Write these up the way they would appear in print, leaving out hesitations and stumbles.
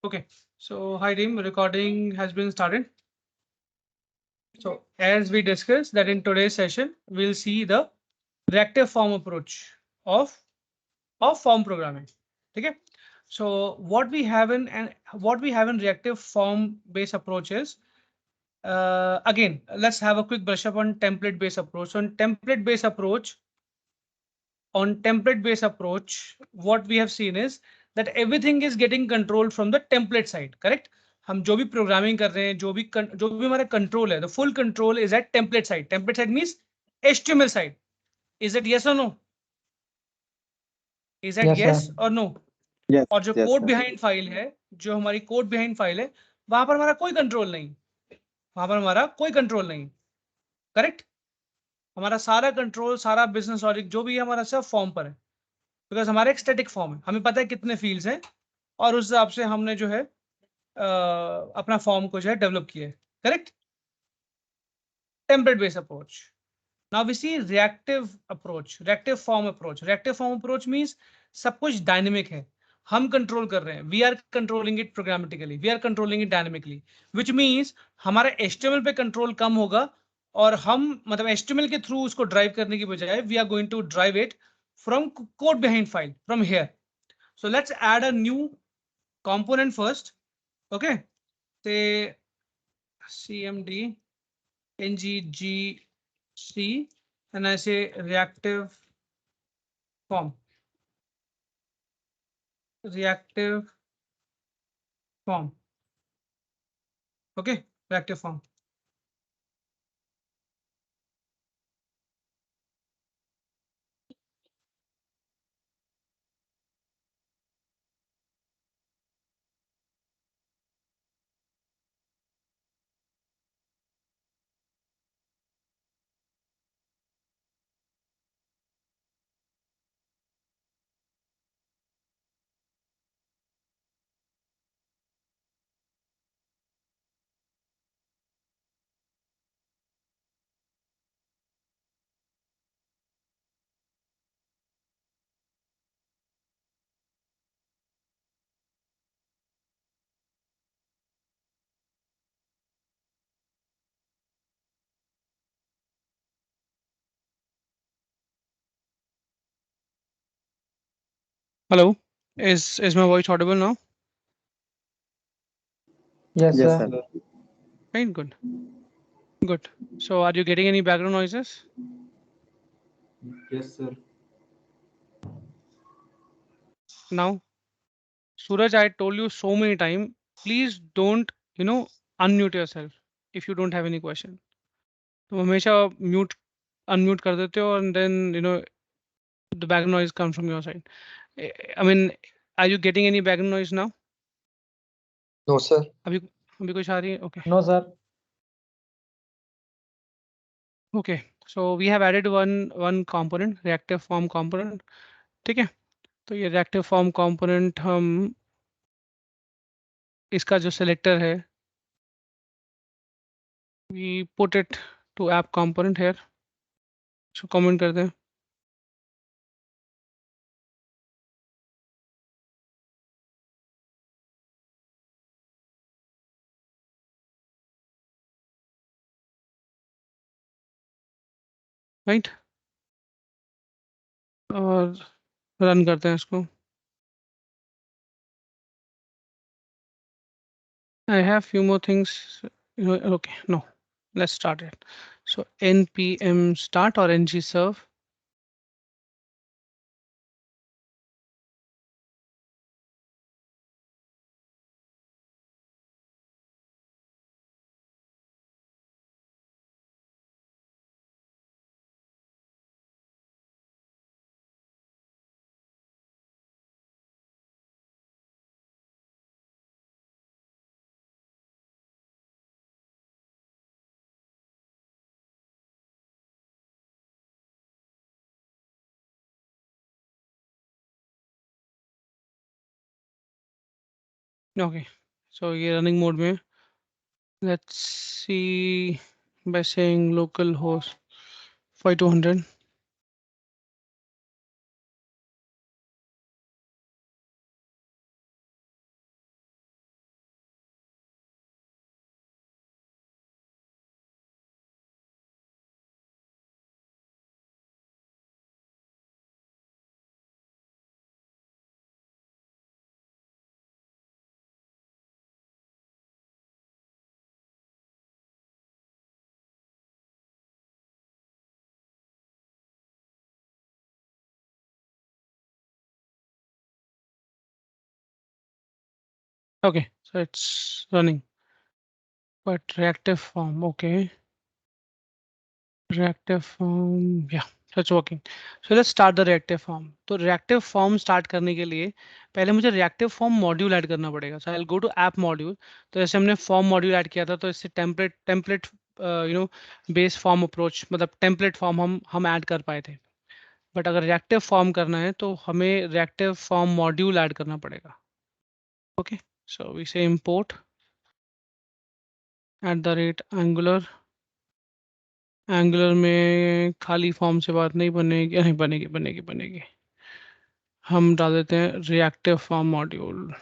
Okay, so hi team, recording has been started. So as we discussed that in today's session, we'll see the reactive form approach of form programming. Okay. So what we have in reactive form based approaches. Again, let's have a quick brush up on template based approach. On template based approach, what we have seen is that everything is getting controlled from the template side, correct? हम जो भी programming कर रहे हैं, जो भी हमारा control है, the full control is at template side. Template side means HTML side. Is it yes or no? Is that Yes, yes sir. or no? Yes, और जो yes, code sir. Behind file है, जो हमारी code behind file है, वहां पर हमारा कोई कंट्रोल नहीं, वहां पर हमारा कोई कंट्रोल नहीं, करेक्ट? हमारा सारा कंट्रोल, सारा बिजनेस लॉजिक जो भी है हमारा सब फॉर्म पर है, बिकॉज हमारा एक स्टैटिक फॉर्म है, हमें पता है कितने फील्ड्स हैं और उस हिसाब से हमने जो है अपना फॉर्म को जो है डेवलप किया है, correct? Template based approach. Now we see reactive form approach. Reactive form approach means सब कुछ डायनेमिक है, हम कंट्रोल कर रहे हैं, we are controlling it programmatically, we are controlling it dynamically, which means हमारा HTML पे कंट्रोल कम होगा और हम मतलब HTML के थ्रू उसको ड्राइव करने की बजाय we are going to drive it from code behind file from here. So let's add a new component first. Okay, say cmd ngc and I say reactive form. Reactive form. Okay, reactive form. Hello, is my voice audible now? Yes, Yes, sir. sir. Fine, good, good. So are you getting any background noises? Yes, sir. Now, Suraj, I told you so many times, please don't, unmute yourself if you don't have any question. तो हमेशा mute unmute कर देते हो and then the background noise comes from your side. I mean, are you getting any background noise now? No, sir. अभी अभी कुछ आ रही है? Okay. No, sir. Okay, so we have added one component, reactive form component. ठीक है, तो ये reactive form component हम इसका जो selector है, we put it to app component here. So comment कर दें. Right? और run करते हैं इसको. I have few more things. Okay, no, let's start it. So npm start or ng serve. Okay, so ये running mode में. Let's see by saying localhost 5200. Okay, so it's running, but reactive form, okay, reactive form, yeah, so it's working. So let's start the reactive form. तो reactive form start करने के लिए पहले मुझे reactive form module add करना पड़ेगा. So I'll go to app module. तो जैसे हमने form module ऐड किया था, तो इससे template based form approach, मतलब template form हम ऐड कर पाए थे. बट अगर reactive form करना है तो हमें reactive form module ऐड करना पड़ेगा. Okay, so we say import @angular. Angular में खाली फॉर्म से बात नहीं बनेगी, नहीं बनेगी. हम डाल देते हैं reactive form module.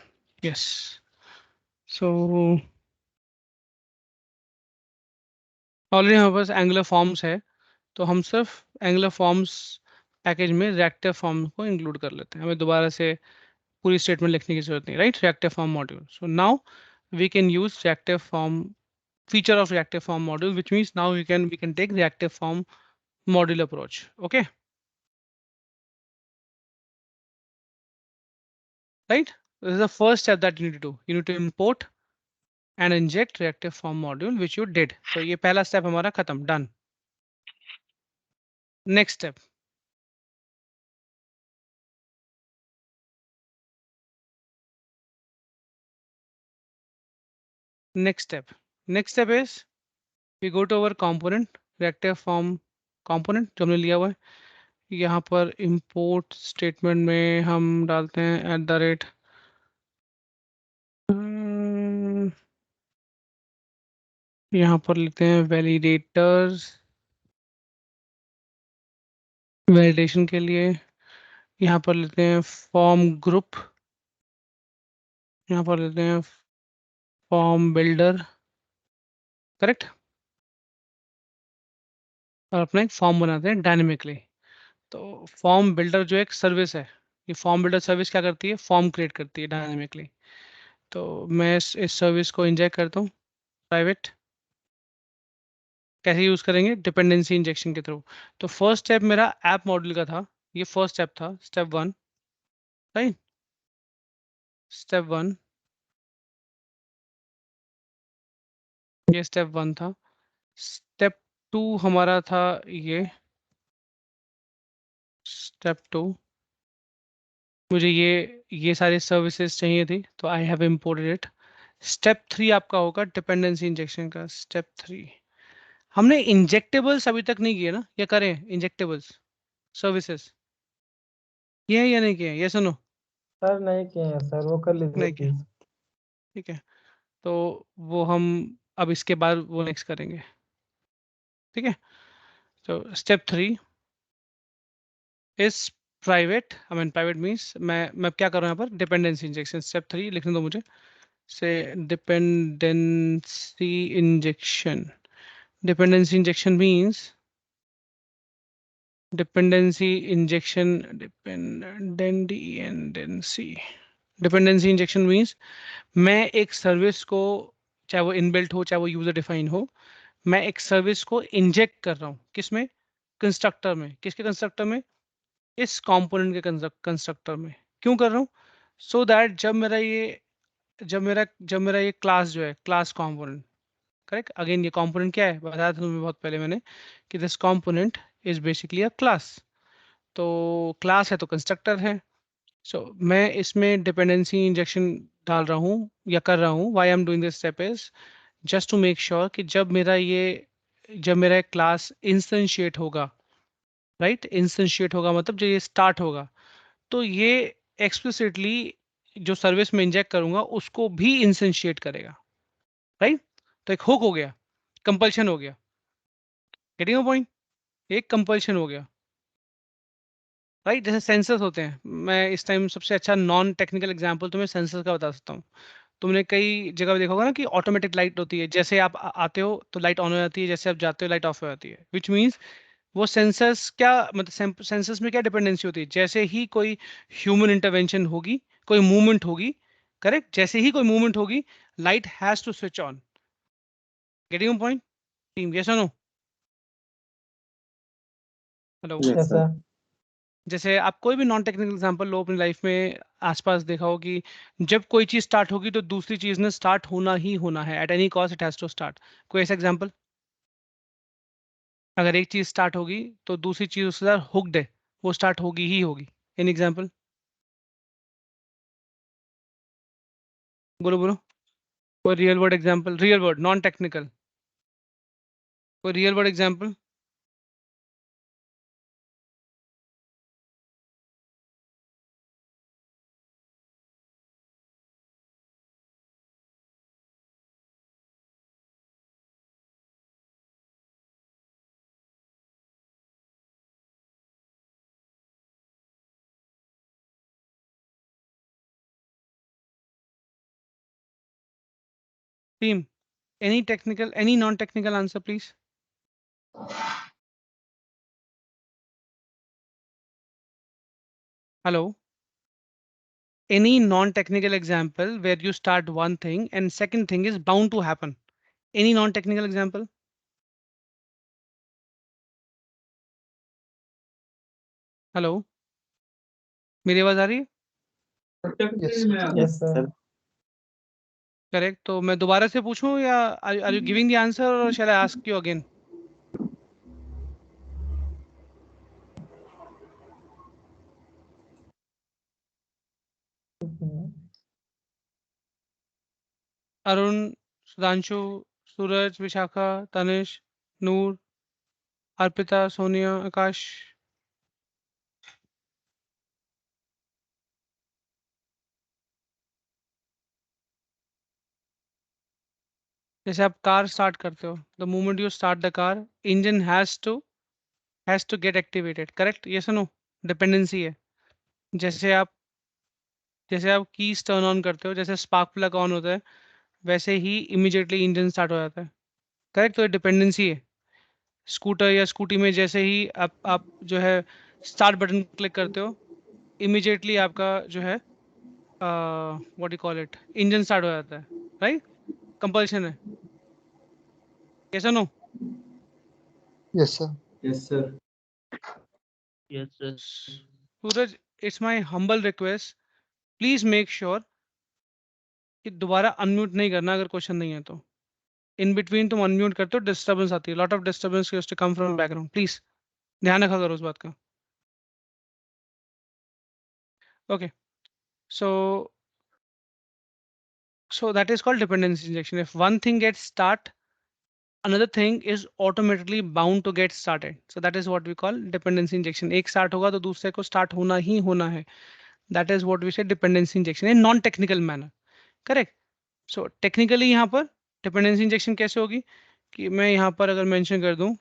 Yes, so already हमारे पास एंगुलर फॉर्म्स है, तो हम सिर्फ एंगुलर फॉर्म्स पैकेज में रिएक्टिव फॉर्म को इंक्लूड कर लेते हैं. हमें दोबारा से पूरी स्टेटमेंट लिखने की जरूरत नहीं, right. Reactive form module. So now we can use reactive form feature of reactive form module, which means now we can take reactive form module approach. Okay, right. This is the first step that you need to do. You need to import and inject reactive form module, which you did. So ये पहला step हमारा खत्म, done. Next step. Next step is we go to our component, reactive form component जो हमने लिया हुआ है. यहाँ पर import statement में हम डालते हैं @ यहाँ पर लेते हैं validators, validation के लिए. यहाँ पर लेते हैं form group, यहाँ पर लेते हैं form builder, करेक्ट. और अपना एक फॉर्म बनाते हैं डायनेमिकली. तो फॉर्म बिल्डर जो एक सर्विस है, ये फॉर्म बिल्डर सर्विस क्या करती है, फॉर्म क्रिएट करती है डायनेमिकली. तो मैं इस सर्विस को इंजेक्ट करता हूँ प्राइवेट. कैसे यूज करेंगे, डिपेंडेंसी इंजेक्शन के थ्रू. तो फर्स्ट स्टेप मेरा ऐप मॉड्यूल का था, ये फर्स्ट स्टेप था, स्टेप 1, राइट. स्टेप 1, ये स्टेप 1 था. स्टेप 2 हमारा था ये स्टेप 2. मुझे ये सारी सर्विसेज चाहिए थी, तो I have imported it. Step 3 आपका होगा डिपेंडेंसी इंजेक्शन का. स्टेप 3 हमने इंजेक्टेबल्स अभी तक नहीं किए ना, या करें इंजेक्टेबल्स सर्विसेज, ये है या नहीं किए, ये सुनो. सर नहीं किए हैं सर, वो कर लीजिए नहीं किए, प्लीज. ठीक है. तो वो हम अब इसके बाद वो नेक्स्ट करेंगे, ठीक है. तो step 3 is private. I mean private means मैं क्या कर रहा हूँ यहाँ पर, डिपेंडेंसी इंजेक्शन. स्टेप 3 लिखने दो मुझे, से dependency injection. Dependency injection means dependency injection dependency injection means मैं एक सर्विस को, चाहे वो इनबिल्ट हो चाहे वो यूजर डिफाइन हो, मैं एक सर्विस को इंजेक्ट कर रहा हूँ. किसमें, कंस्ट्रक्टर में. किसके कंस्ट्रक्टर में, इस कंपोनेंट के कंस्ट्रक्टर में. क्यों कर रहा हूँ, सो दैट जब मेरा ये क्लास जो है, क्लास कंपोनेंट, करेक्ट. अगेन ये कंपोनेंट क्या है, बताया था तुम्हें बहुत पहले मैंने कि this component is basically a class. तो क्लास है तो कंस्ट्रक्टर है. सो मैं इसमें डिपेंडेंसी इंजेक्शन डाल रहा हूँ या कर रहा हूँ. Why I am doing this step is just to make sure कि जब मेरा क्लास इंस्टेंशिएट होगा, राइट. इंस्टेंशिएट होगा मतलब जब ये स्टार्ट होगा, तो ये एक्सप्लिसिटली जो सर्विस में इंजेक्ट करूंगा उसको भी इंस्टेंशिएट करेगा, राइट. तो एक हुक हो गया, कंपल्शन हो गया. गेटिंग अ पॉइंट, एक कंपल्शन हो गया, राइट. जैसे सेंसर्स होते हैं, मैं इस टाइम सबसे अच्छा नॉन टेक्निकल एग्जांपल तुम्हें सेंसर्स का बता सकता हूँ. तुमने कई जगह देखा होगा ना कि ऑटोमेटिक लाइट होती है, जैसे आप आते हो तो लाइट ऑन हो जाती है, जैसे आप जाते हो लाइट ऑफ हो जाती है. विच मीन्स वो सेंसर्स क्या, मतलब सेंसर्स में क्या डिपेंडेंसी होती है, जैसे ही कोई ह्यूमन इंटरवेंशन होगी, कोई मूवमेंट होगी, करेक्ट, जैसे ही कोई मूवमेंट होगी, light has to switch on. Getting point team, yes और नो. हेलो. Yes sir. जैसे आप कोई भी नॉन टेक्निकल एग्जांपल लो अपनी लाइफ में, आसपास देखा हो कि जब कोई चीज स्टार्ट होगी तो दूसरी चीज ने स्टार्ट होना ही होना है, at any cost it has to start. कोई ऐसा एग्जांपल? अगर एक चीज स्टार्ट होगी तो दूसरी चीज उसके साथ हुक्ड है, वो स्टार्ट होगी ही होगी। An example? बोलो बोलो। कोई real word example, real word non technical, कोई real word example? Team, any technical, any non technical answer please. Hello? Any non-technical example where you start one thing and second thing is bound to happen? Any non-technical example? हेलो, मेरी आवाज आ रही है? Yes sir. Correct. तो मैं दोबारा से पूछूं या are you giving the answer और shall I ask you again? Arun, Sudhanshu, Suraj, Vishakha, Tanish, Noor, Arpita, Sonia, Akash. जैसे आप कार स्टार्ट करते हो, the moment you start the car, engine has to get activated, correct? ये सुनो, डिपेंडेंसी है। जैसे आप जैसे आप कीज टर्न ऑन करते हो, जैसे स्पार्क प्लग ऑन होता है, वैसे ही इमीडिएटली इंजन स्टार्ट हो जाता है, करेक्ट? तो ये डिपेंडेंसी है। स्कूटर या स्कूटी में जैसे ही आप जो है स्टार्ट बटन क्लिक करते हो, इमीडिएटली आपका जो है what you call it, engine start हो जाता है, राइट? कंपल्शन है, कैसा? No? Yes, sir. Yes sir. Yes, sir. Suraj, it's my humble request, please make sure कि दोबारा अनम्यूट नहीं करना अगर क्वेश्चन नहीं है तो। इन बिटवीन तुम अनम्यूट करते हो, डिस्टर्बेंस आती है, lot of disturbance used to come from background, please ध्यान रखा करो उस बात का। Okay, so that is called dependency injection. If one thing gets start, another thing is automatically bound to get started. So that is what we call dependency injection. एक start होगा तो दूसरे को start होना ही होना है. That is what we say dependency injection in non-technical manner. Correct? So technically यहाँ पर dependency injection कैसे होगी कि मैं यहाँ पर अगर mention कर दूं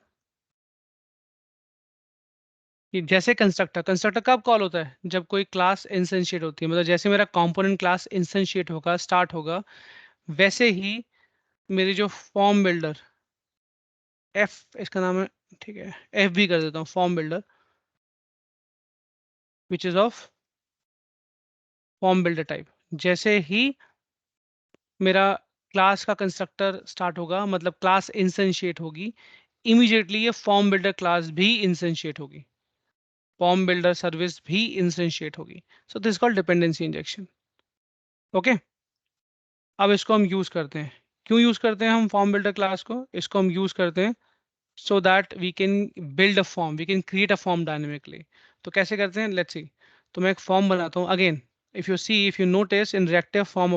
कि जैसे कंस्ट्रक्टर कब कॉल होता है? जब कोई क्लास इंस्टेंशिएट होती है, मतलब जैसे मेरा कंपोनेंट क्लास इंस्टेंशिएट होगा, स्टार्ट होगा, वैसे ही मेरी जो फॉर्म बिल्डर एफ इसका नाम है, ठीक है, एफ भी कर देता हूँ, form builder which is of form builder type. जैसे ही मेरा क्लास का कंस्ट्रक्टर स्टार्ट होगा, मतलब क्लास इंस्टेंशिएट होगी, इमीडिएटली ये फॉर्म बिल्डर क्लास भी इंस्टेंशिएट होगी, फॉर्म बिल्डर सर्विस भी इंस्टेंशिएट होगी। So this called dependency injection. Okay, अब इसको हम यूज करते हैं। क्यों यूज करते हैं हम फॉर्म बिल्डर क्लास को? इसको हम यूज करते हैं so that we can build a form, we can create a form dynamically. तो कैसे करते हैं? Let's see. तो मैं एक फॉर्म बनाता हूँ। Again, if you notice in reactive form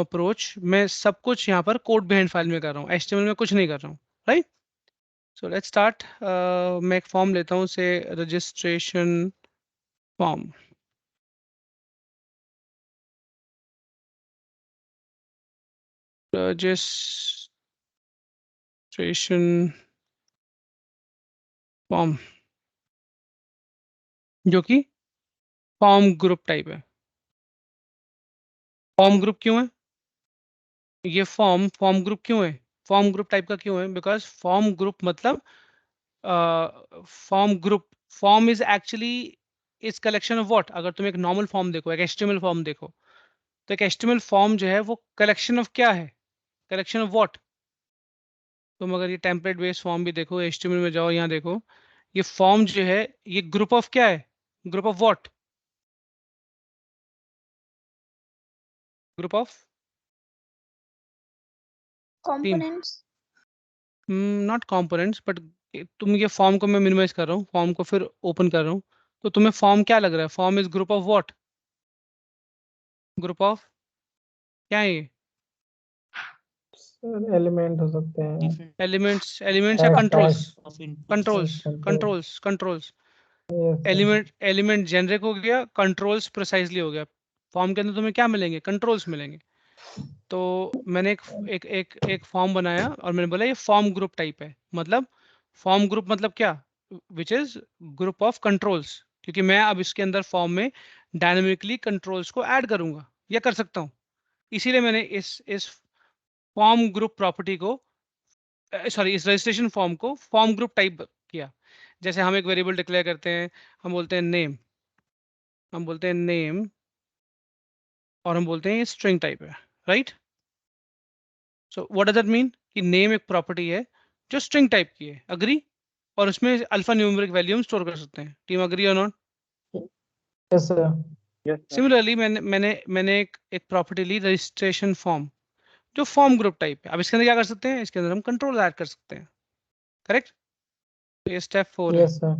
approach मैं सब कुछ यहाँ पर कोड बिहाइंड फाइल में कर रहा हूँ, HTML में कुछ नहीं कर रहा हूँ, राइट? So let's start. मैं एक फॉर्म लेता हूँ, से रजिस्ट्रेशन फॉर्म। रजिस्ट्रेशन फॉर्म जो कि फॉर्म ग्रुप टाइप है। फॉर्म ग्रुप क्यों है ये? फॉर्म ग्रुप क्यों है? फॉर्म ग्रुप टाइप का क्यों है? बिकॉज फॉर्म ग्रुप मतलब form is actually is collection of what. अगर तुम एक नॉर्मल फॉर्म देखो, एक एचटीएमएल फॉर्म देखो, तो एक एचटीएमएल फॉर्म जो है वो कलेक्शन ऑफ क्या है? Collection of what? तुम अगर ये टेम्पलेट बेस्ड फॉर्म भी देखो, एचटीएमएल में जाओ, यहाँ देखो, ये फॉर्म जो है ये ग्रुप ऑफ क्या है, group of what, group of components, not components but तुम ये फॉर्म को मैं मिनिमाइज कर रहा हूँ, फॉर्म को फिर ओपन कर रहा हूँ, तो तुम्हें फॉर्म क्या लग रहा है, form is group of what, group of क्या है ये, एलिमेंट हो सकते हैं। different एलिमेंट्स, एलिमेंट्स या Hash, controls, of inputs. Controls, control. Controls, controls, Yes, sir. Element generic हो गया, कंट्रोल्स प्रिसाइजली हो गया। फॉर्म के अंदर तुम्हें क्या मिलेंगे, कंट्रोल्स मिलेंगे। तो मैंने एक फॉर्म बनाया और मैंने बोला ये फॉर्म ग्रुप टाइप है, मतलब फॉर्म ग्रुप मतलब क्या, which is group of controls, क्योंकि मैं अब इसके अंदर फॉर्म में डायनेमिकली कंट्रोल्स को ऐड करूंगा या कर सकता हूँ, इसीलिए मैंने इस फॉर्म ग्रुप प्रॉपर्टी को, सॉरी इस रजिस्ट्रेशन फॉर्म को फॉर्म ग्रुप टाइप किया। जैसे हम एक वेरिएबल डिक्लेयर करते हैं, हम बोलते हैं नेम, हम बोलते हैं नेम और हम बोलते हैं ये स्ट्रिंग टाइप है, right. So what does that mean कि नेम एक प्रॉपर्टी है जो स्ट्रिंग टाइप की है, अग्री, और उसमें अल्फा न्यूमेरिक वैल्यू हम स्टोर कर सकते हैं, टीम अग्री और not. Yes, sir. Yes, sir. Similarly मैंने एक प्रॉपर्टी ली रजिस्ट्रेशन फॉर्म जो फॉर्म ग्रुप टाइप है। अब इसके अंदर क्या कर सकते हैं, इसके अंदर हम कंट्रोल ऐड कर सकते हैं, करेक्ट। तो ये स्टेप 4 है। Yes, sir.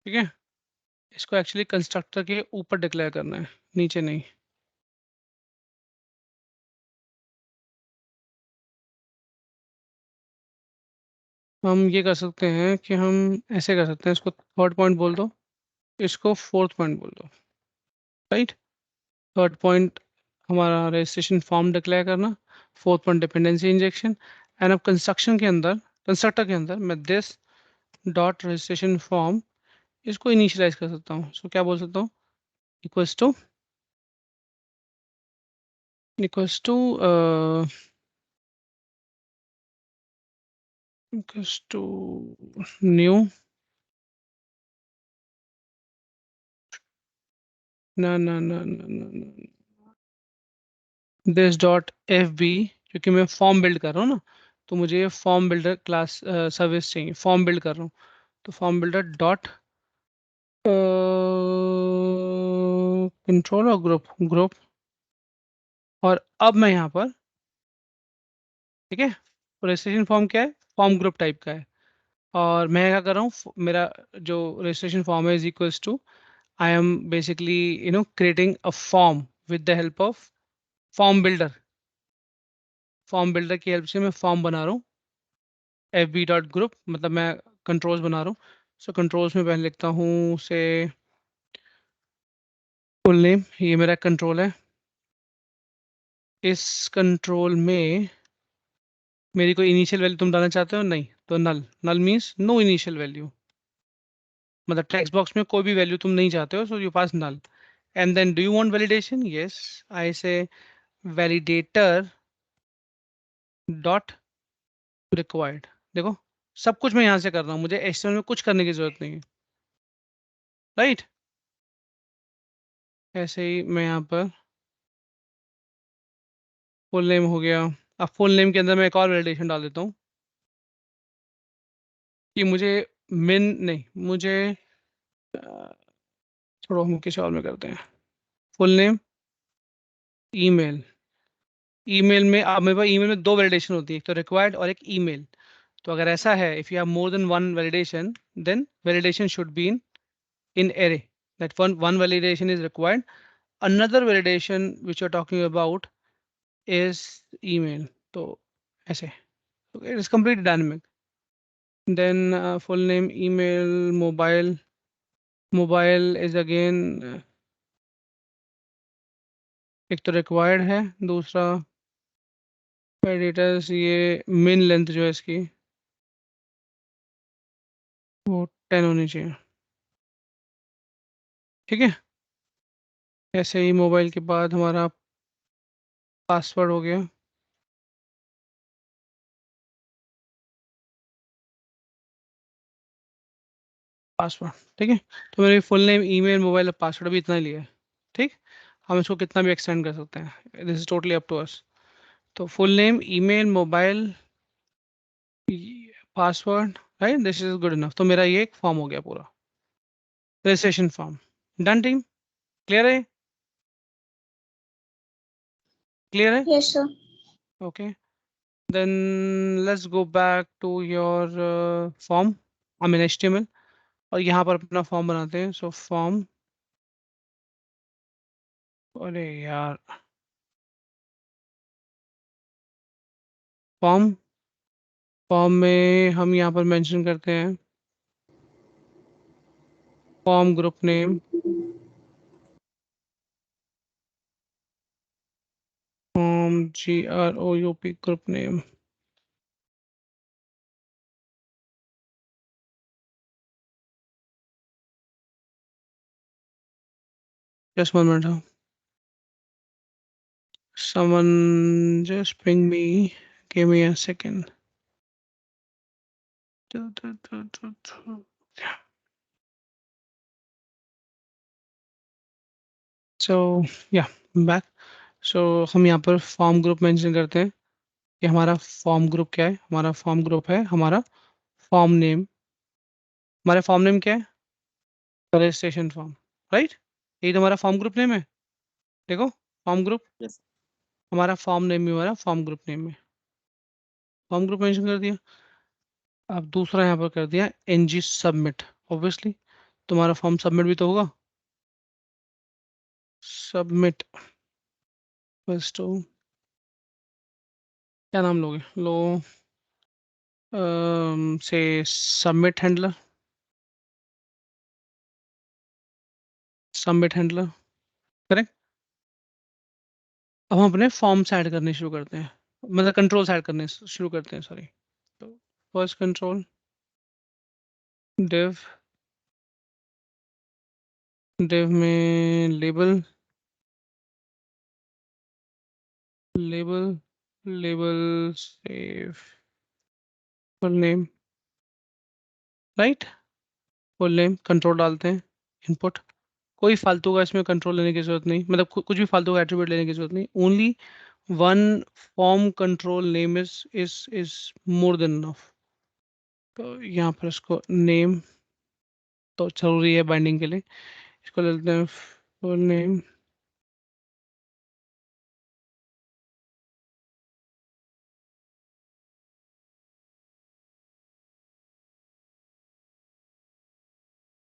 ठीक है, इसको एक्चुअली कंस्ट्रक्टर के ऊपर डिक्लेयर करना है, नीचे नहीं। हम ये कर सकते हैं कि हम ऐसे कर सकते हैं, इसको थर्ड पॉइंट बोल दो, इसको फोर्थ पॉइंट बोल दो, राइट। थर्ड पॉइंट हमारा रजिस्ट्रेशन फॉर्म डिक्लेयर करना, fourth point dependency injection. And अब कंस्ट्रक्शन के अंदर, कंस्ट्रक्टर के अंदर मैं दिस डॉट रजिस्ट्रेशन फॉर्म इसको इनिशियलाइज कर सकता हूँ। सो क्या बोल सकता हूँ, equals to equals to equals to new, ना ना ना ना ना दिस डॉट एफ बी, क्योंकि मैं फॉर्म बिल्ड कर रहा हूँ ना, तो मुझे ये फॉर्म बिल्डर क्लास सर्विस चाहिए, फॉर्म बिल्ड कर रहा हूँ, तो फॉर्म बिल्डर डॉट कंट्रोल और ग्रुप ग्रुप, और अब मैं यहाँ पर, ठीक है, रजिस्ट्रेशन फॉर्म क्या है, फॉर्म ग्रुप टाइप का है, और मैं क्या कर रहा हूँ, मेरा जो रजिस्ट्रेशन फॉर्म है is equals to, I am basically creating a form with the help of form builder, form builder की हेल्प से मैं फॉर्म बना रहा हूँ, एफ बी डॉट ग्रुप, मतलब मैं कंट्रोल्स बना रहा हूँ। सो कंट्रोल्स में पहले लिखता हूँ से फुल नेम, ये मेरा कंट्रोल है, इस कंट्रोल में मेरी कोई इनिशियल वैल्यू तुम डालना चाहते हो, नहीं, तो null, null means no initial value, मतलब टेक्स्ट बॉक्स में कोई भी वैल्यू तुम नहीं चाहते हो, so you pass null. And then do you want validation, yes, I say validator dot required. देखो सब कुछ मैं यहाँ से कर रहा हूँ, मुझे एचटीएमएल में कुछ करने की जरूरत नहीं है, राइट। ऐसे ही मैं यहाँ पर फुल नेम हो गया, अब फुल नेम के अंदर मैं एक और वैलिडेशन डाल देता हूँ कि मुझे मिन नहीं, मुझे छोड़ो, हम किसी और में करते हैं, फुल नेम ईमेल, ईमेल में अब मेरे पास ईमेल में दो वैलिडेशन होती है, एक तो रिक्वायर्ड और एक ईमेल। तो अगर ऐसा है, if you have more than one validation, then validation should be in array, that one validation is required, another validation which you're talking about is email, तो ऐसे, so it is completely dynamic. Then full name, email, mobile, mobile is again एक तो required है, दूसरा editors, ये min length जो है इसकी वो 10 होनी चाहिए, ठीक है। ऐसे ही मोबाइल के बाद हमारा पासवर्ड हो गया, पासवर्ड, ठीक है। तो मेरे फुल नेम, ईमेल, मोबाइल और पासवर्ड भी इतना ही लिया है, ठीक। हम इसको कितना भी एक्सटेंड कर सकते हैं, this is totally up to us. तो full name, email, mobile, password, right, this is good enough. तो मेरा ये एक फॉर्म हो गया पूरा, registration form. Done team, clear है? क्लियर है? Yes, sir. Okay, then let's go back to your form, I mean HTML, और यहाँ पर अपना फॉर्म बनाते हैं। सो फॉर्म, अरे यार, फॉर्म, फॉर्म में हम यहाँ पर मेंशन करते हैं form group name, form GROUP group name. Just 1 minute, someone just ping me, give me a second. So yeah, back. So हम यहाँ पर फॉर्म ग्रुप मेंशन करते हैं कि हमारा फॉर्म ग्रुप क्या है। हमारा फॉर्म ग्रुप है हमारा फॉर्म नेम। हमारा फॉर्म नेम क्या है? Registration form, right? यही तो हमारा फॉर्म ग्रुप नेम है। देखो, फॉर्म ग्रुप, Yes. हमारा फॉर्म नेम भी हमारा फॉर्म ग्रुप नेम है। फॉर्म ग्रुप मेंशन कर दिया। अब दूसरा यहाँ पर कर दिया NG सबमिट। ऑब्वियसली तुम्हारा फॉर्म सबमिट भी तो होगा। सबमिट, फर्स्ट क्या नाम लोगे? लो से submit handler, submit handler, correct. अब हम अपने फॉर्म्स ऐड करने शुरू करते हैं, मतलब कंट्रोल्स ऐड करने शुरू करते हैं, सॉरी। तो फर्स्ट कंट्रोल डिव, डिव में label, label, label save full name, right. Full name, control डालते हैं, इनपुट। कोई फालतू का इसमें कंट्रोल लेने की जरूरत नहीं, मतलब कुछ भी फालतू का एट्रीब्यूट लेने की जरूरत नहीं। Only one form control name is more than enough. तो यहाँ पर इसको नेम तो जरूरी है बाइंडिंग के लिए, इसको ले लेते हैं full name,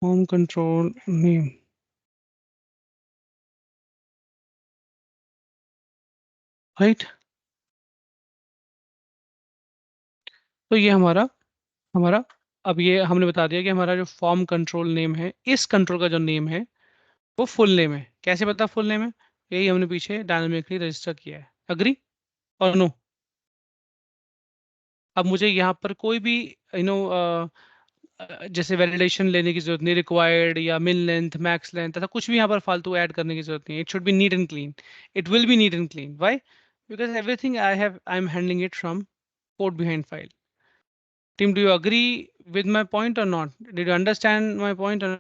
form control name, right. तो ये हमारा हमारा अब ये हमने बता दिया कि हमारा जो फॉर्म कंट्रोल नेम है, इस कंट्रोल का जो नेम है वो फुल नेम है। कैसे पता फुल नेम है? यही हमने पीछे डायनामिकली रजिस्टर किया है। अग्री और नो? अब मुझे यहाँ पर कोई भी जैसे वैलिडेशन लेने की जरूरत नहीं, रिक्वायर्ड या मिन लेंथ, मैक्स लेंथ, ऐसा कुछ भी यहाँ पर फालतू ऐड करने की जरूरत नहीं है। It should be neat and clean. It will be neat and clean, why? Because everything I am handling it from code behind file. Team, do you agree with my point or not? Did you understand my point or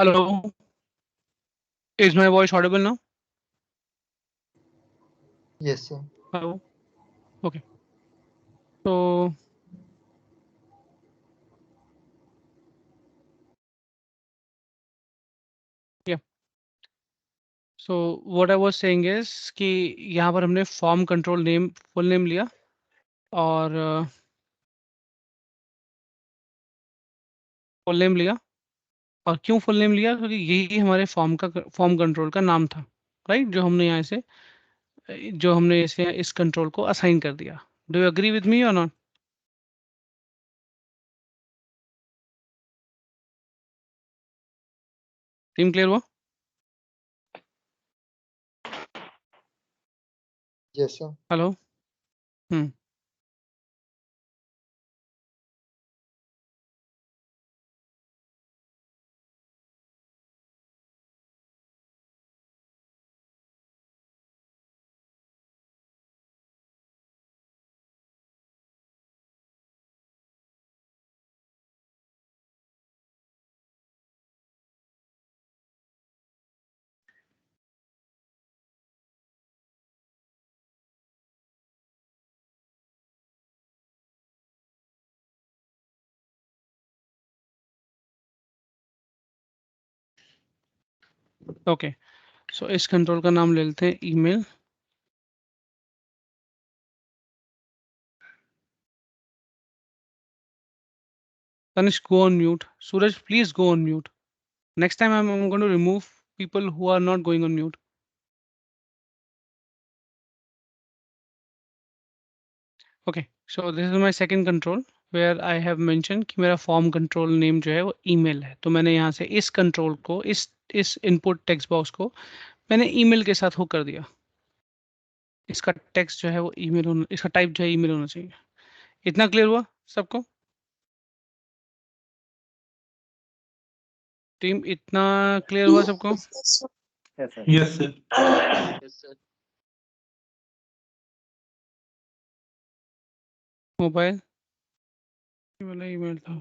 Hello, is my voice audible now? Yes, sir. Hello. Okay. So yeah. So what I was saying is कि यहाँ पर हमने form control name full name लिया और full name लिया और क्यों full name लिया क्योंकि यही हमारे फॉर्म कंट्रोल का नाम था, राइट? जो हमने यहाँ से जो हमने इसे इस कंट्रोल को असाइन कर दिया. Do you agree with me और नॉट? टीम क्लियर हुआ? Yes, sir. Hello. Hmm. Okay. So इस कंट्रोल का नाम ले लेते हैं email. Tanish, go on mute. Suraj, please go on mute. Next time I'm going to remove people who are not going on mute. Okay, so this is my second control where I have mentioned कि मेरा form control name जो है वो email है. तो मैंने यहाँ से इस control को इस input text box को मैंने email के साथ hook कर दिया. इसका text जो है वो email होना, इसका type जो है email होना चाहिए. इतना clear हुआ सबको? टीम इतना clear हुआ सबको? Yes, sir. Yes, sir. Yes, sir. Mobile वाला ईमेल था.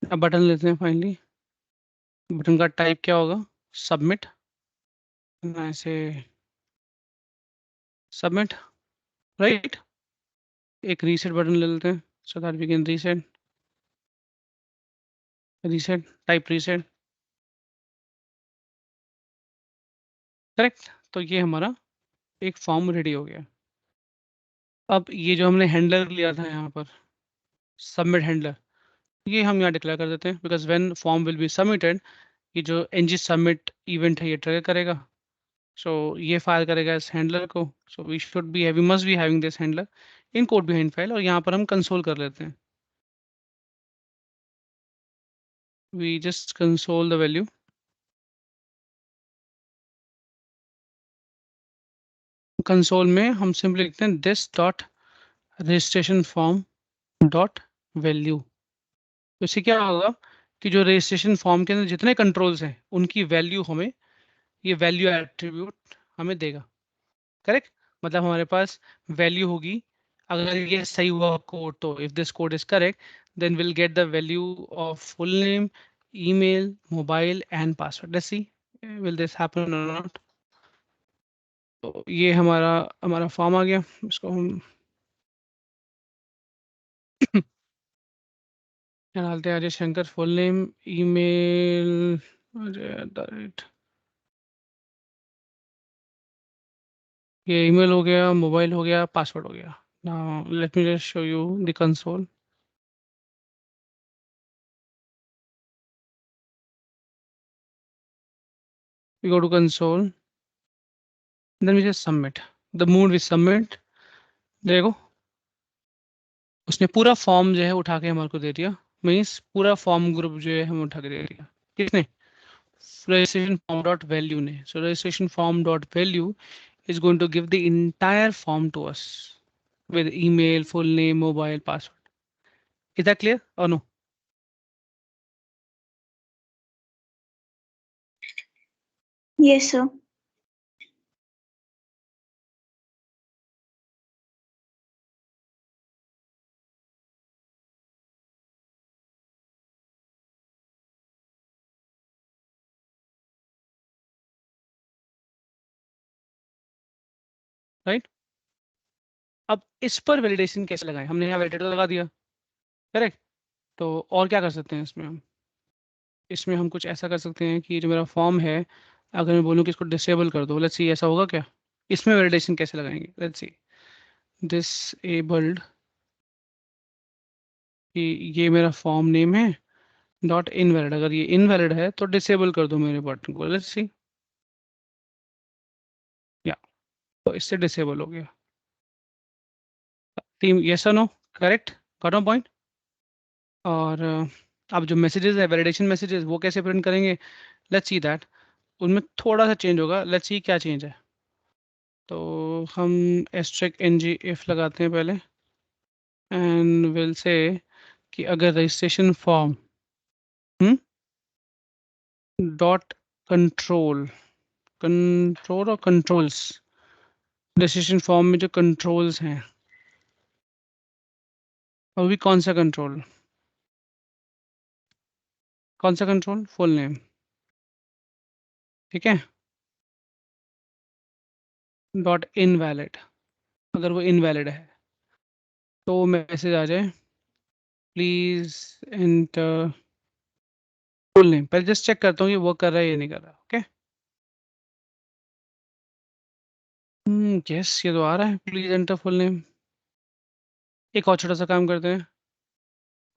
अब बटन लेते हैं फाइनली. बटन का टाइप क्या होगा? सबमिट. ऐसे सबमिट, राइट? एक रीसेट बटन ले लेते हैं so that we can reset. Type reset. Correct. तो ये हमारा एक फॉर्म रेडी हो गया. अब ये जो हमने हैंडलर लिया था यहाँ पर सबमिट हैंडलर, ये हम यहाँ डिक्लेयर कर देते हैं because when form will be submitted ये जो ng सबमिट इवेंट है ये ट्रिगर करेगा. सो ये फायर करेगा इस हैंडलर को. So we must be having this handler in code behind file और यहाँ पर हम कंसोल कर लेते हैं. We just console the value. Console में हम सिंपली लिखते हैं this dot registration form dot value. तो इससे क्या होगा कि जो रजिस्ट्रेशन फॉर्म के अंदर जितने कंट्रोल्स हैं उनकी वैल्यू हमें ये वैल्यू एट्रीब्यूट हमें देगा. करेक्ट. मतलब हमारे पास वैल्यू होगी अगर ये सही हुआ कोड तो if this code is correct then will get the value of full name, email, mobile and password. Let's see will this happen और नॉट. तो ये हमारा हमारा फॉर्म आ गया. इसको हम डालते हैं Ajay Shankar full name, email Ajay@, ये ईमेल हो गया, मोबाइल हो गया, पासवर्ड हो गया. Now let me just show you the console. We go to console, then we just submit. The moment we submit, देखो उसने पूरा फॉर्म जो है उठा के हमारे को दे दिया, मीन्स पूरा फॉर्म ग्रुप जो है हमें उठा के दे दिया. किसने? registration form dot value ने. So registration form dot value is going to give the entire form to us with email, full name, mobile, password. Is that clear or no? Yes, sir. Right? अब इस पर validation कैसे लगाएं? हमने यहाँ validator लगा दिया, करेक्ट. तो और क्या कर सकते हैं इसमें हम कुछ ऐसा कर सकते हैं कि जो मेरा फॉर्म है, अगर मैं बोलूँ कि इसको डिसेबल कर दो, लेट्स सी ऐसा होगा क्या? इसमें वैलिडेशन कैसे लगाएंगे? लेट्स सी डिसेबल्ड, कि ये मेरा फॉर्म नेम है डॉट इनवैलिड. अगर ये इनवैलिड है तो डिसेबल कर दो मेरे बटन को. लेट्स सी, या तो इससे डिसेबल हो गया. टीम यस और no? Correct, got on point. और अब जो मैसेजेस है, वैलिडेशन मैसेजेस, वो कैसे प्रिंट करेंगे? Let's see that. उनमें थोड़ा सा चेंज होगा. लेट्स सी क्या चेंज है. तो हम एस्ट्रिक एनजी इफ लगाते हैं पहले, एंड विल से कि अगर रजिस्ट्रेशन फॉर्म डॉट कंट्रोल और कंट्रोल्स, रजिस्ट्रेशन फॉर्म में जो कंट्रोल्स हैं, और भी कौन सा कंट्रोल, फुल नेम. ठीक है, डॉट इनवैलिड. अगर वो इनवैलिड है तो मैसेज आ जाए प्लीज एंटर फुल नेम. पहले जस्ट चेक करता हूँ ये वर्क कर रहा है या नहीं कर रहा. ओके, यस ये तो आ रहा है, प्लीज एंटर फुल नेम. एक और छोटा सा काम करते हैं.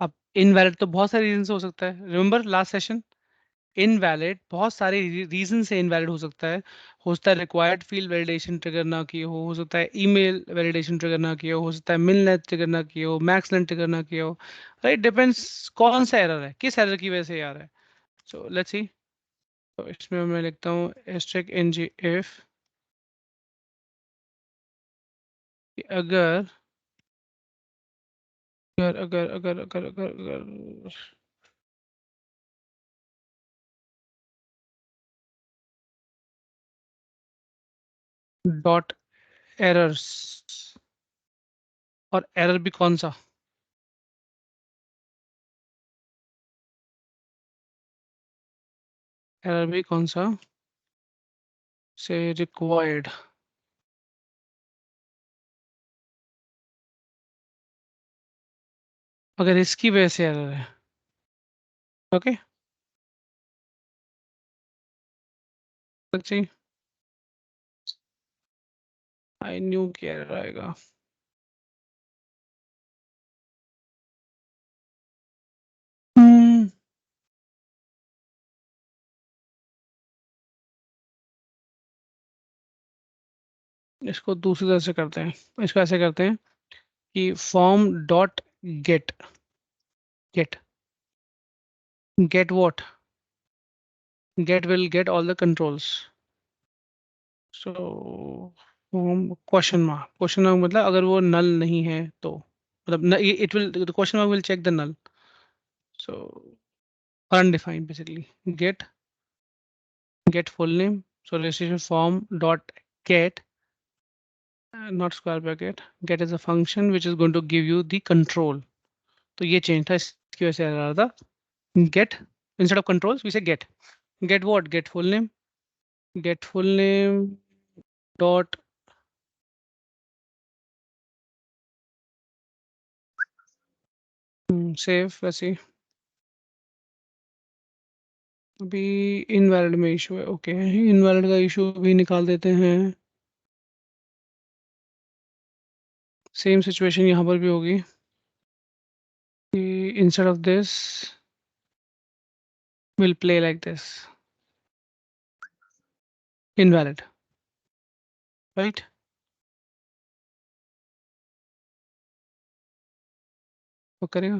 अब इनवैलिड तो बहुत सारे रीजन से हो सकता है. रिमेंबर लास्ट सेशन, इनवैलिड बहुत सारे रीजन से इनवैलिड हो सकता है रिक्वायर्ड फील्ड वैलिडेशन ट्रिगर ना किए हो सकता है ईमेल वैलिडेशन ट्रिगर ना किए हो सकता है मिलनेट ट्रिगर ना किए हो, मैक्स लेंथ ट्रिगर ना किए हो. राइट, डिपेंड्स कौन सा एरर है, किस एरर की वजह से आ रहा है. So let's see. तो इसमें मैं लिखता हूँ एस्ट्रिक एनजी इफ, अगर अगर अगर अगर अगर अगर, अगर डॉट एरर्स, और एरर भी कौन सा, एरर भी कौन सा से रिक्वायर्ड. अगर इसकी वजह से एरर है, ओके. सच्ची आई न्यू कि एरर आएगा. इसको दूसरी तरह से करते हैं. इसको ऐसे करते हैं कि form dot get, get get what, get will get all the controls. So form question mark मतलब अगर वो नल नहीं है तो, मतलब it will, the question mark will check the null. So undefined basically. Get full name. So registration form dot get, not square bracket. Get is a function which is going to give you the control. तो ये change था, इसकी वजह से आ रहा था. Get instead of controls we say get. Get what? Get full name. Get full name dot save. वैसे अभी इनवैलिड में इशू है. ओके, इनवैलिड का इशू भी निकाल देते हैं. सेम सिचुएशन यहाँ पर भी होगी कि instead of this will play like this, invalid, right? वो करेगा,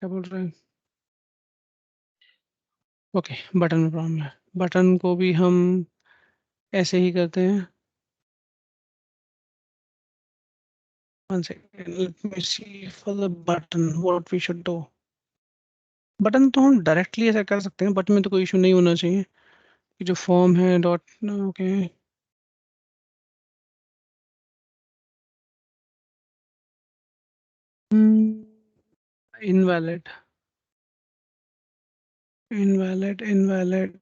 क्या बोल रहे हैं? ओके, बटन में प्रॉब्लम है। बटन को भी हम ऐसे ही करते हैं। One second, let me see for the button what we should do. Button तो हम डायरेक्टली ऐसा कर सकते हैं, बटन में तो कोई इशू नहीं होना चाहिए कि जो फॉर्म है dot, okay. Invalid, invalid, invalid.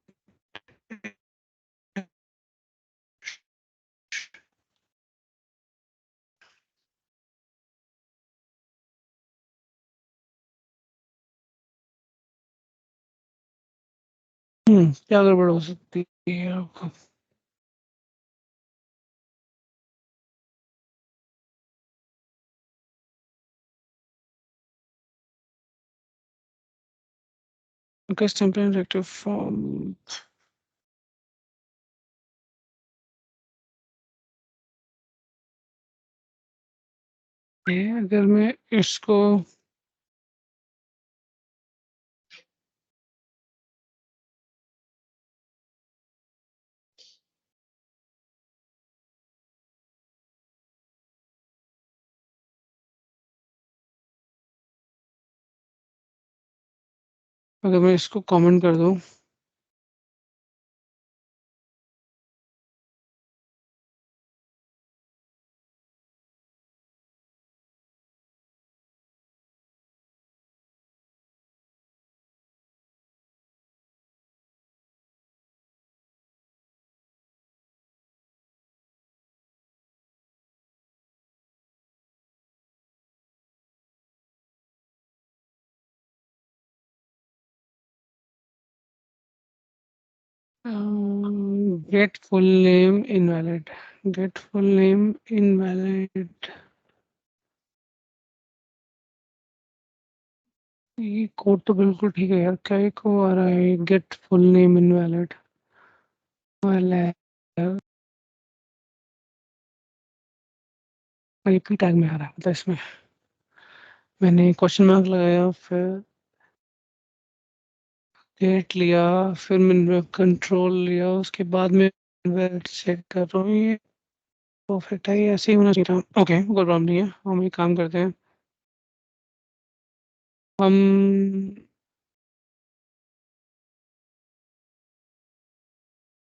क्या गड़बड़ हो सकती है आपको? Okay, temporary reactive form. अगर मैं इसको कमेंट कर दूं, get full name invalid, get full name invalid. ये कोड तो बिल्कुल ठीक है यार, क्या एक को आ रहा है गेट फुल नेम इनवैलिड वाला? पी टैग में आ रहा है, मतलब इसमें मैंने क्वेश्चन मार्क लगाया, फिर गेट लिया, फिर मैंने कंट्रोल लिया, उसके बाद में इनवैलिड चेक कर रहा हूँ। ये परफेक्ट है, ये ऐसे ही होना चाहिए था। ओके, कोई प्रॉब्लम नहीं है, हम एक काम करते हैं,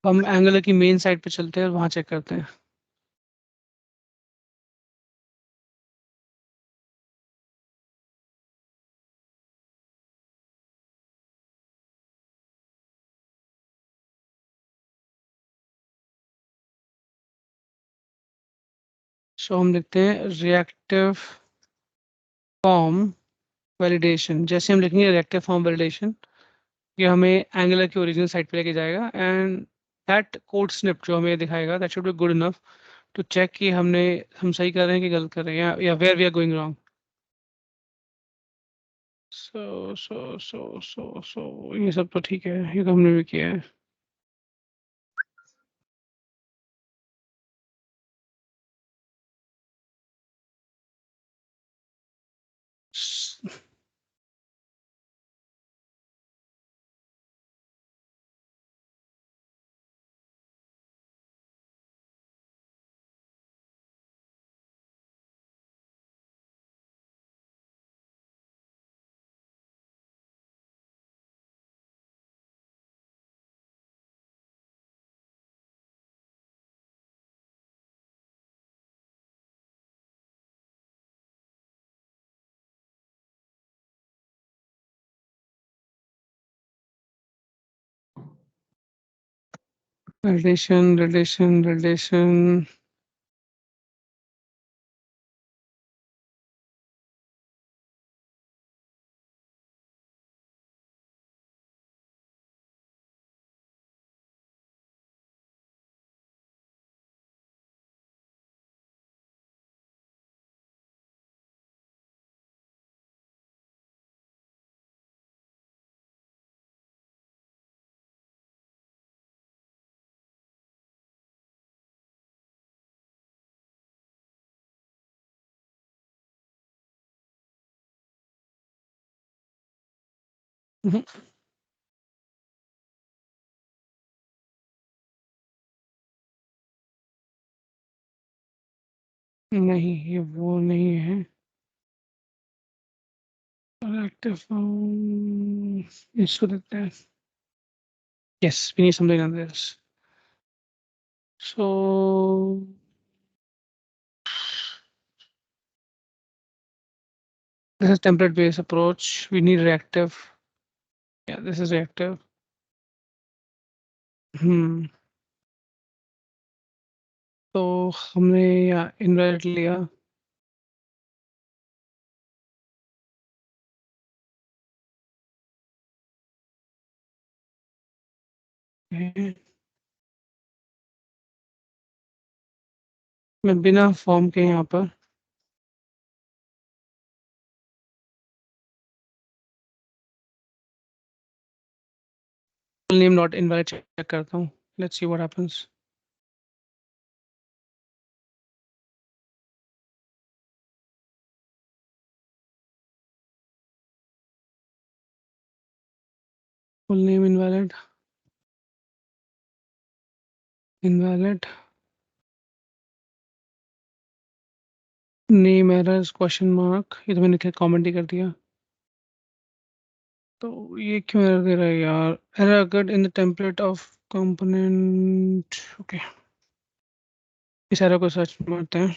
हम एंगुलर की मेन साइड पे चलते हैं और वहां चेक करते हैं। सो हम लिखते हैं रिएक्टिव फॉर्म वैलिडेशन। जैसे हम लिखेंगे रिएक्टिव फॉर्म वैलिडेशन, ये हमें एंगुलर की ओरिजिनल साइड पे लेके जाएगा, एंड दैट कोड स्निप जो हमें दिखाएगा that should be good enough to check कि हम सही कर रहे हैं कि गलत कर रहे हैं, या where we are going wrong. So ये सब तो ठीक है, ये तो हमने भी किया है। रिलेशन हम्म, नहीं ये वो नहीं है। एक्टिव फॉर्म इसको देखते हैं। Yes, we need something like this. So this is template based approach. We need reactive. Yeah, this is reactive. तो हमने या इनवैलिड लिया। मैं बिना फॉर्म के यहाँ पर नेम नॉट इनवैलिड चेक करता हूँ। Let's see what happens. Full name invalid, invalid, name errors question mark, ये तो मैंने कमेंट ही कर दिया। तो ये क्यों एरर दे रहा है यार? Error occurred in the template of component. Okay, इस एरर को सर्च मारते हैं।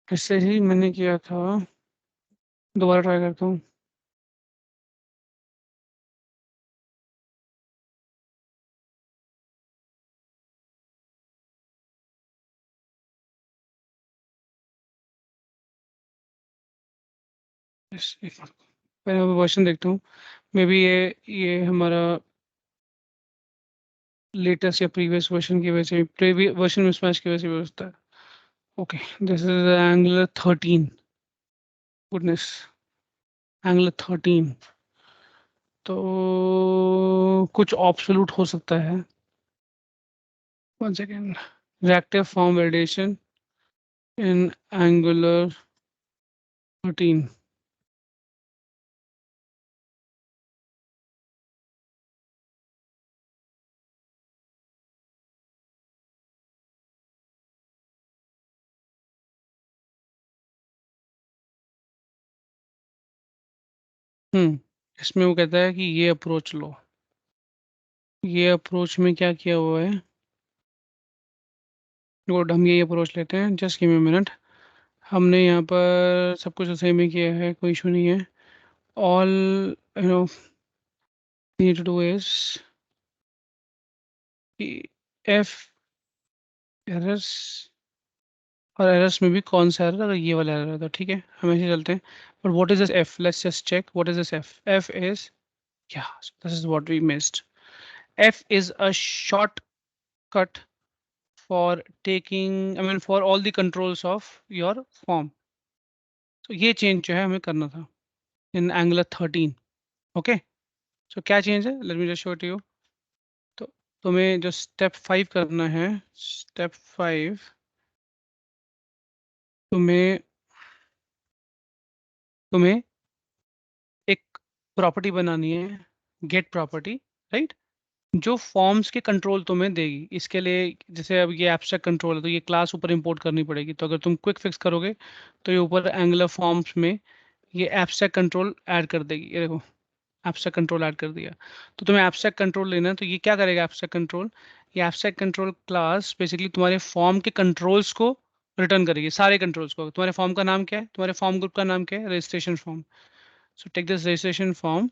इससे ही मैंने किया था, दोबारा ट्राई करता हूँ। पहले मैं वर्जन देखता हूँ। मे बी ये हमारा लेटेस्ट या प्रीवियस वर्जन की वजह से, प्रीवियस वर्जन मिसमैच की वजह से भी होता है। Okay, this is angular 13। Goodness, angular 13। तो कुछ ऑब्सोल्यूट हो सकता है। One second. Reactive form validation इन एंगुलर 13। इसमें वो कहता है कि ये अप्रोच लो। ये अप्रोच में क्या किया हुआ है? गुड, हम ये अप्रोच लेते हैं। Just give me minute. हमने यहाँ पर सब कुछ सही में किया है, कोई इशू नहीं है। All you know need to do is F errors, और एरर्स में भी कौन सा एरर? अगर ये वाला एरर है तो ठीक है, हम ऐसे चलते हैं। But what is this F? Let's just check what is this F. F is, yeah, so this is what we missed. F is a shortcut for taking, I mean, for all the controls of your form. तो ये change जो है हमें करना था इन angular 13। Okay, सो क्या change है? Let me just show it you. तो तुम्हें जो स्टेप 5 करना है, स्टेप 5, तुम्हें तुम्हें एक प्रॉपर्टी बनानी है, गेट प्रॉपर्टी, राइट? जो फॉर्म्स के कंट्रोल तुम्हें देगी। इसके लिए जैसे अब ये एब्स्ट्रैक्ट कंट्रोल है तो ये क्लास ऊपर इंपोर्ट करनी पड़ेगी। तो अगर तुम क्विक फिक्स करोगे तो ये ऊपर एंगुलर फॉर्म्स में ये एब्स्ट्रैक्ट कंट्रोल ऐड कर देगी। ये देखो एब्स्ट्रैक्ट कंट्रोल ऐड कर दिया। तो तुम्हें एब्स्ट्रैक्ट कंट्रोल लेना है, तो ये क्या करेगा एब्स्ट्रैक्ट कंट्रोल? ये एब्स्ट्रैक्ट कंट्रोल क्लास बेसिकली तुम्हारे फॉर्म के कंट्रोल्स को रिटर्न करेगी, सारे कंट्रोल्स को। तुम्हारे फॉर्म का नाम क्या है? तुम्हारे फॉर्म ग्रुप का नाम क्या है? Registration form. So take this registration form.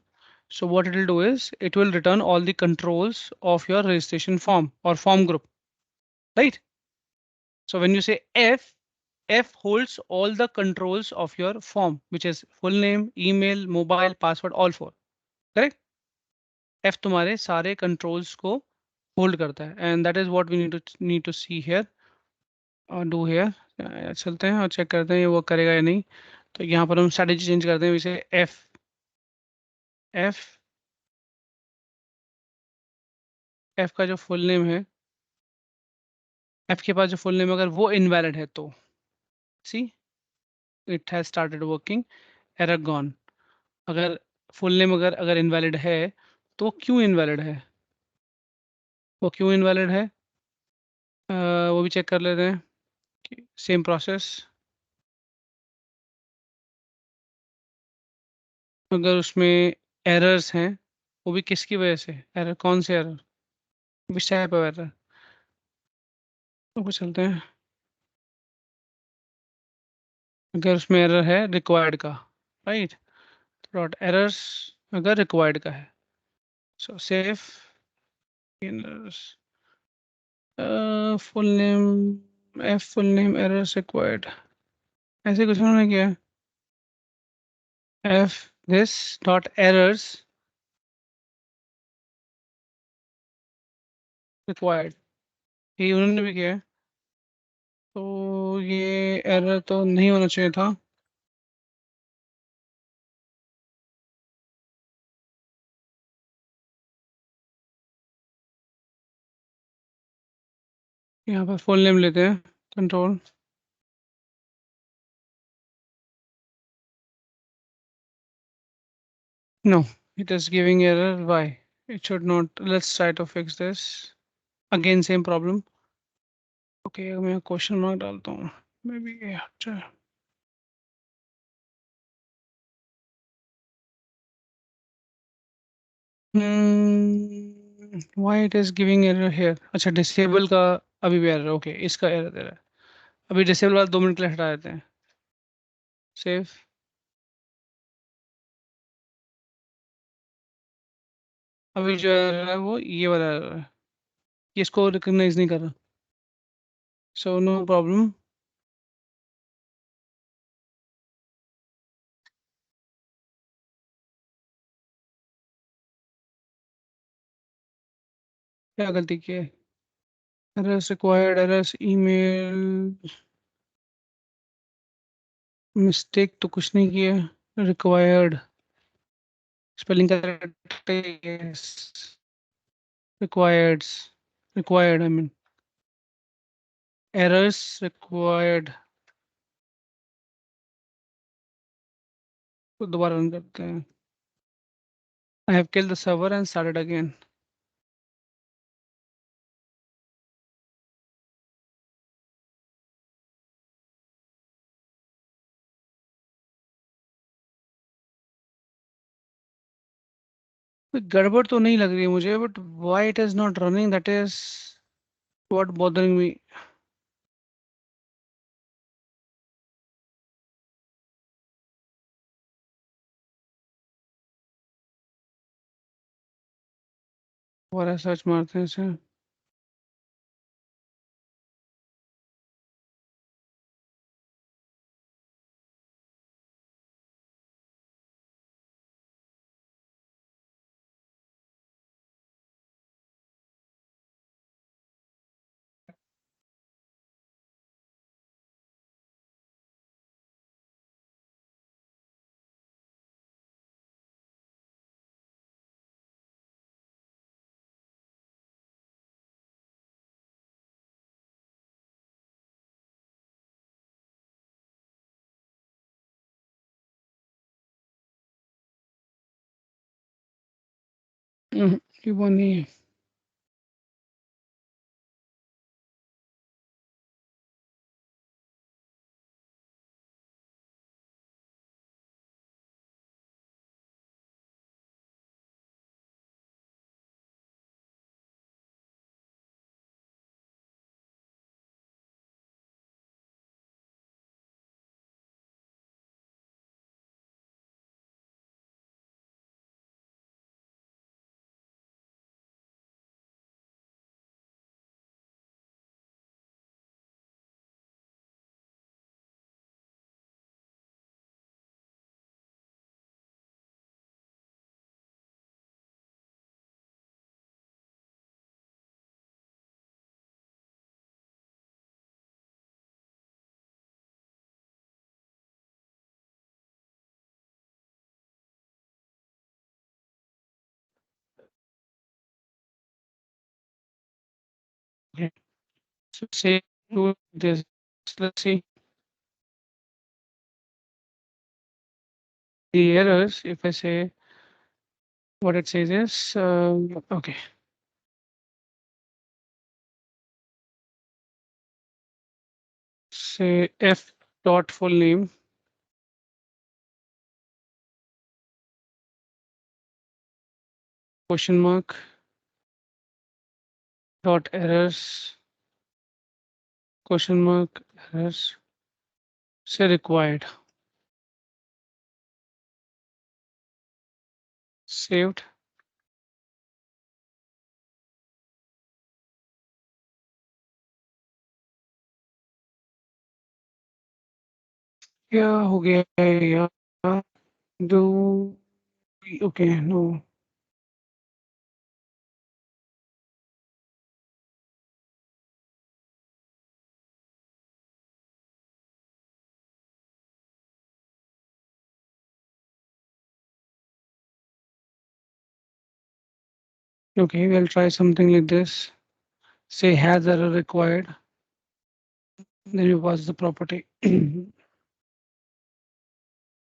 So what it will do is it will return all the controls of your registration form or form group, right? So when you say F holds all the controls of your form, which is full name, email, mobile, password, all four, correct? F तुम्हारे सारे controls को hold करता है, and that is what we need to see here or do here. चलते हैं और check करते हैं ये वो करेगा या नहीं। तो यहाँ पर हम strategy change करते हैं, इसे F का जो फुल नेम है, F के पास जो फुल नेम अगर वो इनवैलिड है तो see it has started working, error gone. अगर फुल नेम अगर अगर इनवैलिड है तो क्यों इनवैलिड है? वो क्यों इनवैलिड है वो भी चेक कर लेते हैं। सेम प्रोसेस, अगर उसमें एरर्स हैं वो भी किसकी वजह से एरर, कौन से error, which type of error? तो चलते हैं, अगर उसमें एरर है रिक्वायर्ड का, राइट, डॉट एरर्स अगर रिक्वायर्ड का है, सो save full name F full name errors required, ऐसे कुछ उन्होंने किया F this dot errors required, ये उन्होंने भी किया है। तो ये एरर तो नहीं होना चाहिए था। यहाँ पर फुल नेम लेते हैं, control no, it is giving error. Why? It should not. Let's try to fix this. Again, same problem. Okay, मैं क्वेश्चन मार्क डालता हूँ, maybe अच्छा। Why it is giving error here? अच्छा, डिसेबल का अभी भी एरर, ओके इसका error दे रहा है। अभी डिसेबल वाला 2 मिनट के लिए हटा देते हैं, सेव। अभी जो एरर है वो ये वाला एरर है, ये इसको रिकॉग्नाइज नहीं कर रहा, सो नो प्रॉब्लम। क्या गलती की है? Errors required, errors email, mistake तो कुछ नहीं किया, required spelling correct, requireds required I mean errors required. तो दोबारा रन करते हैं। I have killed the server and started again. गड़बड़ तो नहीं लग रही है मुझे, but why it is not running, that is what bothering me. दोबारा सर्च मारते हैं इसे। ये वो नहीं है। So say to this, let's see the errors. If I say what it says is okay. Say f dot full name question mark dot errors question mark errors say required. Saved. क्या हो गया है यार? Do okay, no. Okay, we'll try something like this. Say has error required. Then you pass the property.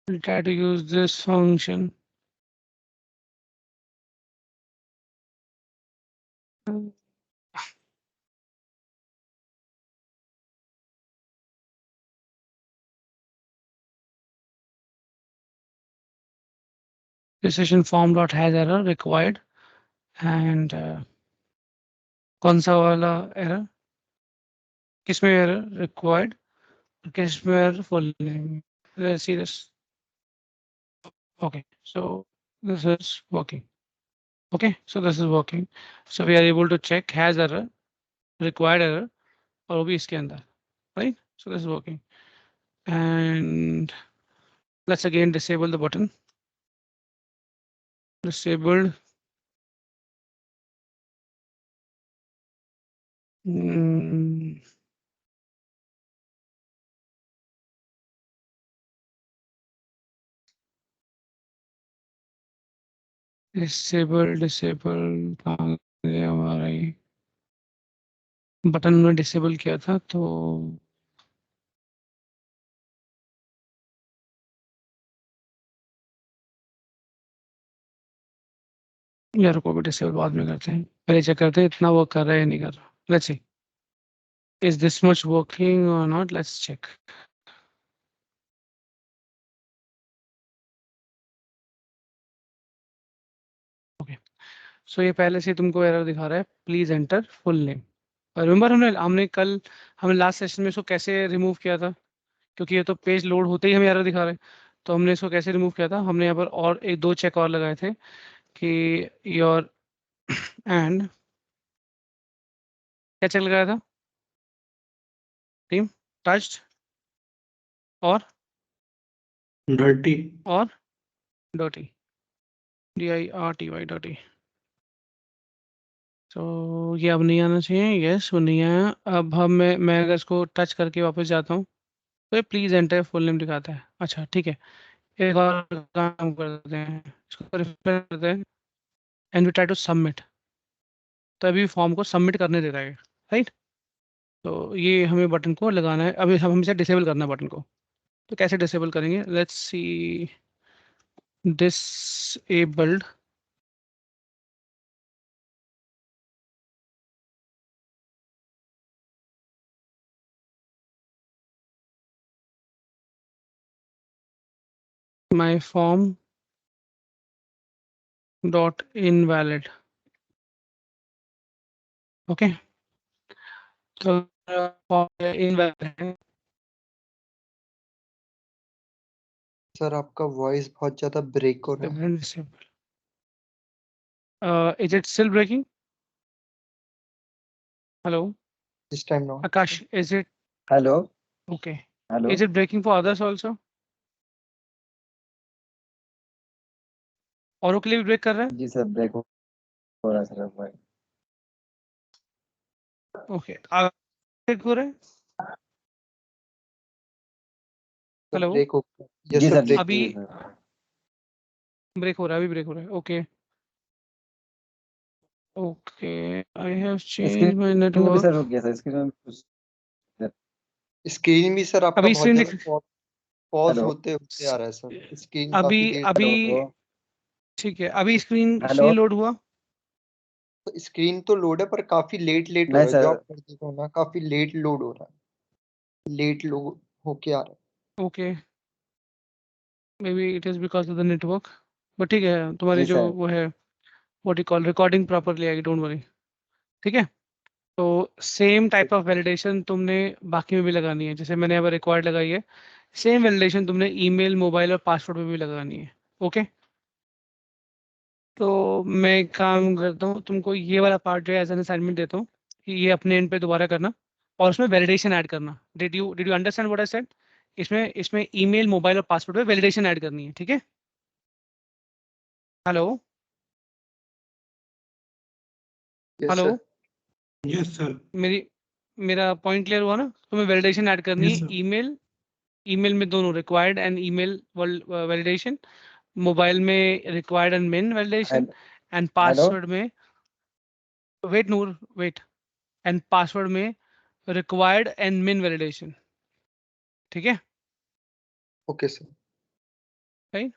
We'll try to use this function. Decision form dot has error required and कौन सा वाला error? किसमें error required? किसमें error full name? Let's see this. Okay, so this is working. Okay, so this is working. So we are able to check has error, required error, और वो भी इसके अंदर, right? So this is working. And let's again disable the button. Disabled. Disable कहाँ गया हमारा ये button में डिसेबल किया था तो यार को भी डिसेबल बाद में करते हैं, पहले चेक करते हैं इतना वर्क कर रहा है या नहीं कर रहा. Let's see is this much working और not. Let's check. Okay, so ये पहले से तुमको एरर दिखा रहा है please enter full name. Remember हमने लास्ट सेशन में इसको कैसे रिमूव किया था, क्योंकि ये तो पेज लोड होते ही हमें एरर दिखा रहा है. तो हमने इसको कैसे रिमूव किया था, हमने यहाँ पर और एक दो चेक और लगाए थे कि योर एंड क्या चेक लगाया था टीम टच्ड और डर्टी और डर्टी DIRTY डर्टी. तो ये अब नहीं आना चाहिए. यस वो नहीं आया. अब हम मैं अगर इसको टच करके वापस जाता हूँ तो ये प्लीज एंटर फुल नेम दिखाता है. अच्छा ठीक है, एक और काम करते हैं, इसको रिफ्रेश करते हैं and we try to submit. तो अभी फॉर्म को सबमिट करने दे रहा है, राइट. तो ये हमें बटन को लगाना है, अभी हम इसे डिसेबल करना है बटन को. तो कैसे डिसेबल करेंगे, let's see. Disabled my form dot invalid. Okay, तो इनवैलिड है. सर आपका वॉइस बहुत ज्यादा ब्रेक हो रहा है. Disable. Is it still breaking? Hello, This time now. Akash, is it hello okay? Hello Is it breaking for others also? औरों के लिए भी ब्रेक कर रहा है? जी सर ब्रेक हो रहा है सर भाई. ओके, ब्रेक हो रहा है. हेलो, ब्रेक हो. यस जी सर सर ब्रेक. अभी जी सर. ब्रेक हो रहा है, अभी ब्रेक हो रहा है. Okay, Okay, I have screen changed my में भी network. सर रुक गया सर, स्क्रीन में भी कुछ स्क्रीन भी सर आपका अभी बहुत screen ज्यादा पॉज हेलो होते होते आ रहा है सर, स्क्रीन अभी काफी देर अभी हेलो ठीक है, अभी स्क्रीन हेलो लोड हुआ। स्क्रीन तो लोड है पर काफी लेट हो नहीं रहा है, जो सर आप कर देते हो ना काफी लेट लोड हो रहा है, लेट लोड होके आ रहा है। Okay, maybe it is because of the network. But ठीक है, तुम्हारी जी जो सर वो है what you call recording properly आएगी, don't worry. ठीक है, तो सेम टाइप ऑफ वैलिडेशन तुमने बाकी में भी लगानी है, जैसे मैंने अब रिक्वायर्ड लगाई है, सेम वैलिडेशन तुमने ईमेल, मोबाइल और पासवर्ड में भी लगानी है। ओके, तो मैं एक काम करता हूँ, तुमको ये वाला पार्ट जो है एज एन असाइनमेंट देता हूँ कि ये अपने एंड पे दोबारा करना और उसमें वैलिडेशन ऐड करना। Did you understand what I said? इसमें ईमेल, मोबाइल और पासवर्ड पे वैलिडेशन ऐड करनी है। ठीक है, hello yes hello, sir. Yes, sir. मेरा पॉइंट क्लियर हुआ ना? तुम्हें वैलिडेशन ऐड करनी Yes, है, sir. ईमेल में दोनों required and email validation, mobile में required and main validation, and hello password में wait Noor wait, and password में रिक्वायर्ड एंड मेन वैलिडेशन। ठीक है, ओके सर। राइट?